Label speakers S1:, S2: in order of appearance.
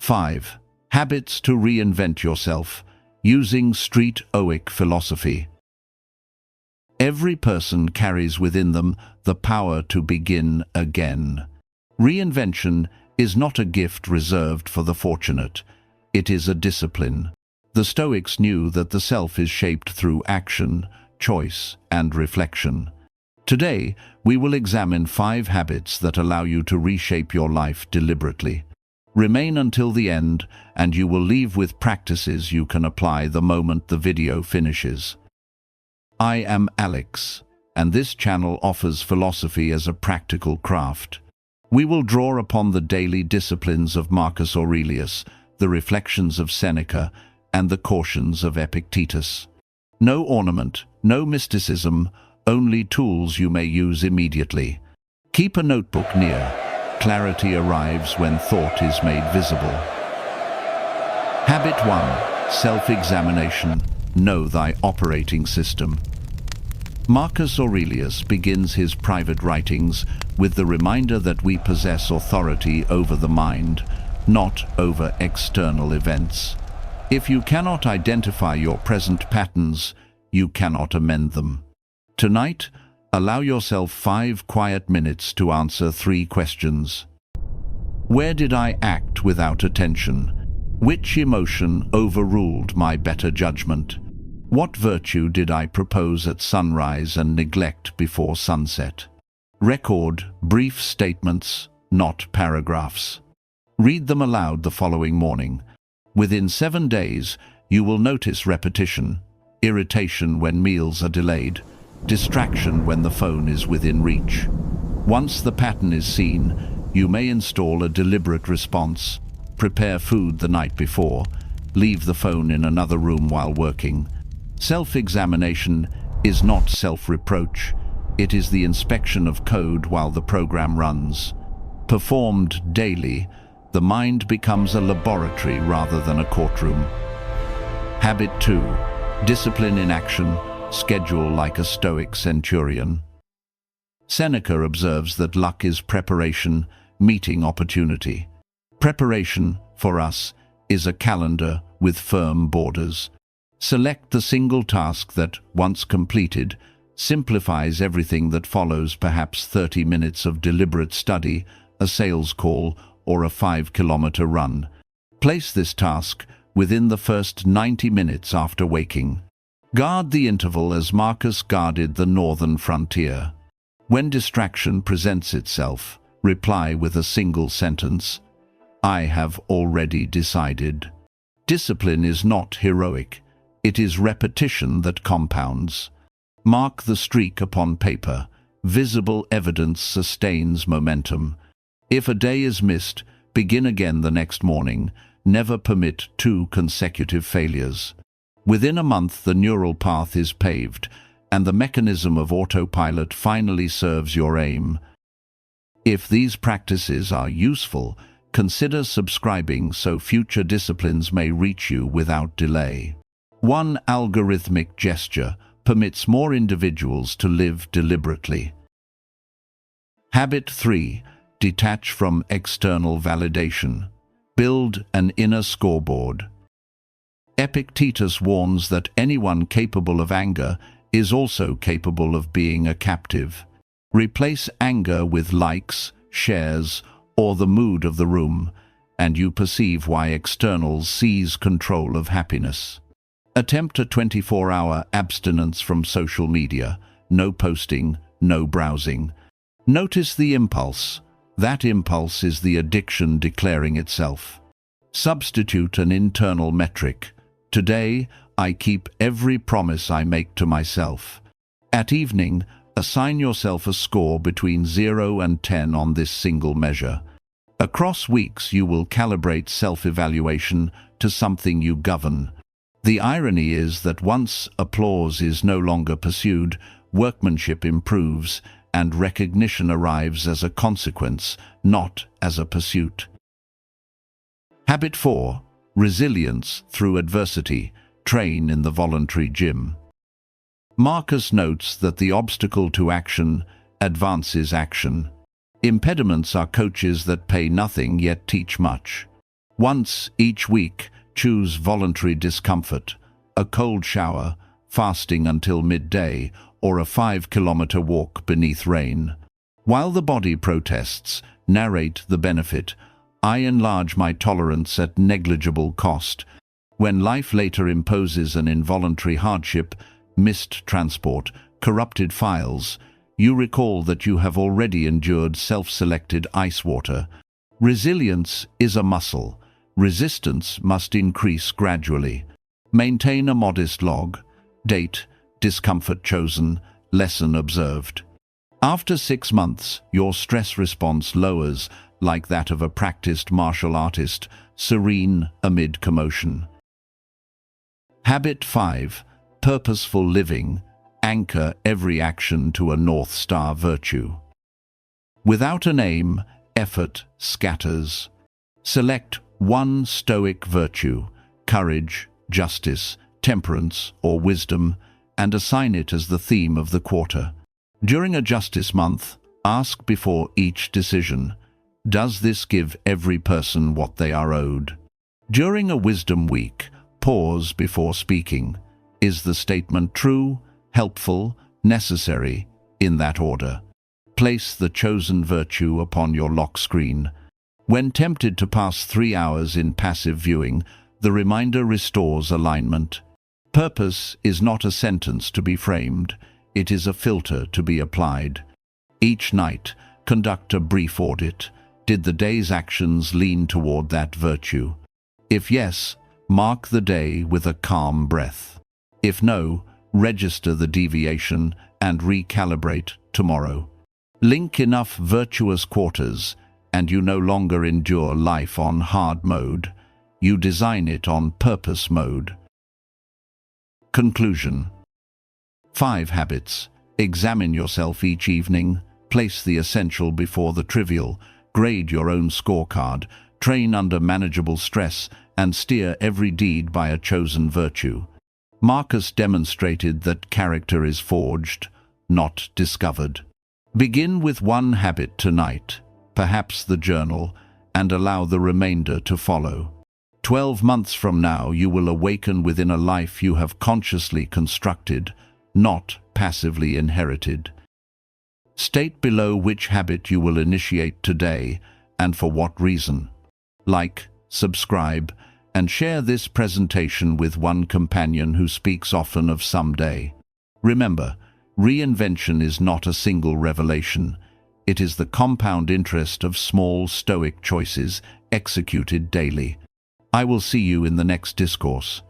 S1: 5. Habits to reinvent yourself, using Stoic philosophy. Every person carries within them the power to begin again. Reinvention is not a gift reserved for the fortunate. It is a discipline. The Stoics knew that the self is shaped through action, choice, and reflection. Today, we will examine 5 habits that allow you to reshape your life deliberately. Remain until the end, and you will leave with practices you can apply the moment the video finishes. I am Alex, and this channel offers philosophy as a practical craft. We will draw upon the daily disciplines of Marcus Aurelius, the reflections of Seneca, and the cautions of Epictetus. No ornament, no mysticism, only tools you may use immediately. Keep a notebook near. Clarity arrives when thought is made visible. Habit 1. Self-examination. Know thy operating system. Marcus Aurelius begins his private writings with the reminder that we possess authority over the mind, not over external events. If you cannot identify your present patterns, you cannot amend them. Tonight, allow yourself 5 quiet minutes to answer 3 questions. Where did I act without attention? Which emotion overruled my better judgment? What virtue did I propose at sunrise and neglect before sunset? Record brief statements, not paragraphs. Read them aloud the following morning. Within 7 days, you will notice repetition, irritation when meals are delayed, distraction when the phone is within reach. Once the pattern is seen, you may install a deliberate response, prepare food the night before, leave the phone in another room while working. Self-examination is not self-reproach. It is the inspection of code while the program runs. Performed daily, the mind becomes a laboratory rather than a courtroom. Habit 2. Discipline in action. Schedule like a Stoic centurion. Seneca observes that luck is preparation, meeting opportunity. Preparation, for us, is a calendar with firm borders. Select the single task that, once completed, simplifies everything that follows. Perhaps 30 minutes of deliberate study, a sales call, or a 5-kilometer run. Place this task within the first 90 minutes after waking. Guard the interval as Marcus guarded the northern frontier. When distraction presents itself, reply with a single sentence. I have already decided. Discipline is not heroic. It is repetition that compounds. Mark the streak upon paper. Visible evidence sustains momentum. If a day is missed, begin again the next morning. Never permit 2 consecutive failures. Within a month, the neural path is paved, and the mechanism of autopilot finally serves your aim. If these practices are useful, consider subscribing so future disciplines may reach you without delay. One algorithmic gesture permits more individuals to live deliberately. Habit 3. Detach from external validation. Build an inner scoreboard. Epictetus warns that anyone capable of anger is also capable of being a captive. Replace anger with likes, shares, or the mood of the room, and you perceive why externals seize control of happiness. Attempt a 24-hour abstinence from social media. No posting, no browsing. Notice the impulse. That impulse is the addiction declaring itself. Substitute an internal metric. Today, I keep every promise I make to myself. At evening, assign yourself a score between 0 and 10 on this single measure. Across weeks, you will calibrate self-evaluation to something you govern. The irony is that once applause is no longer pursued, workmanship improves, and recognition arrives as a consequence, not as a pursuit. Habit 4. Resilience through adversity. Train in the voluntary gym. Marcus notes that the obstacle to action advances action. Impediments are coaches that pay nothing yet teach much. Once each week, choose voluntary discomfort, a cold shower, fasting until midday, or a 5-kilometer walk beneath rain. While the body protests, narrate the benefit. I enlarge my tolerance at negligible cost. When life later imposes an involuntary hardship, missed transport, corrupted files, you recall that you have already endured self-selected ice water. Resilience is a muscle. Resistance must increase gradually. Maintain a modest log. Date, discomfort chosen, lesson observed. After 6 months, your stress response lowers, like that of a practiced martial artist, serene amid commotion. Habit 5. Purposeful living. Anchor every action to a North Star virtue. Without an aim, effort scatters. Select one Stoic virtue, courage, justice, temperance, or wisdom, and assign it as the theme of the quarter. During a Justice Month, ask before each decision, does this give every person what they are owed? During a Wisdom Week, pause before speaking. Is the statement true, helpful, necessary, in that order? Place the chosen virtue upon your lock screen. When tempted to pass 3 hours in passive viewing, the reminder restores alignment. Purpose is not a sentence to be framed. It is a filter to be applied. Each night, conduct a brief audit. Did the day's actions lean toward that virtue? If yes, mark the day with a calm breath. If no, register the deviation and recalibrate tomorrow. Link enough virtuous quarters, and you no longer endure life on hard mode. You design it on purpose mode. Conclusion. 5 habits. Examine yourself each evening. Place the essential before the trivial. Grade your own scorecard. Train under manageable stress, and steer every deed by a chosen virtue. Marcus demonstrated that character is forged, not discovered. Begin with one habit tonight, perhaps the journal, and allow the remainder to follow. 12 months from now, you will awaken within a life you have consciously constructed, not passively inherited. State below which habit you will initiate today and for what reason. Like, subscribe, and share this presentation with one companion who speaks often of someday. Remember, reinvention is not a single revelation. It is the compound interest of small Stoic choices executed daily. I will see you in the next discourse.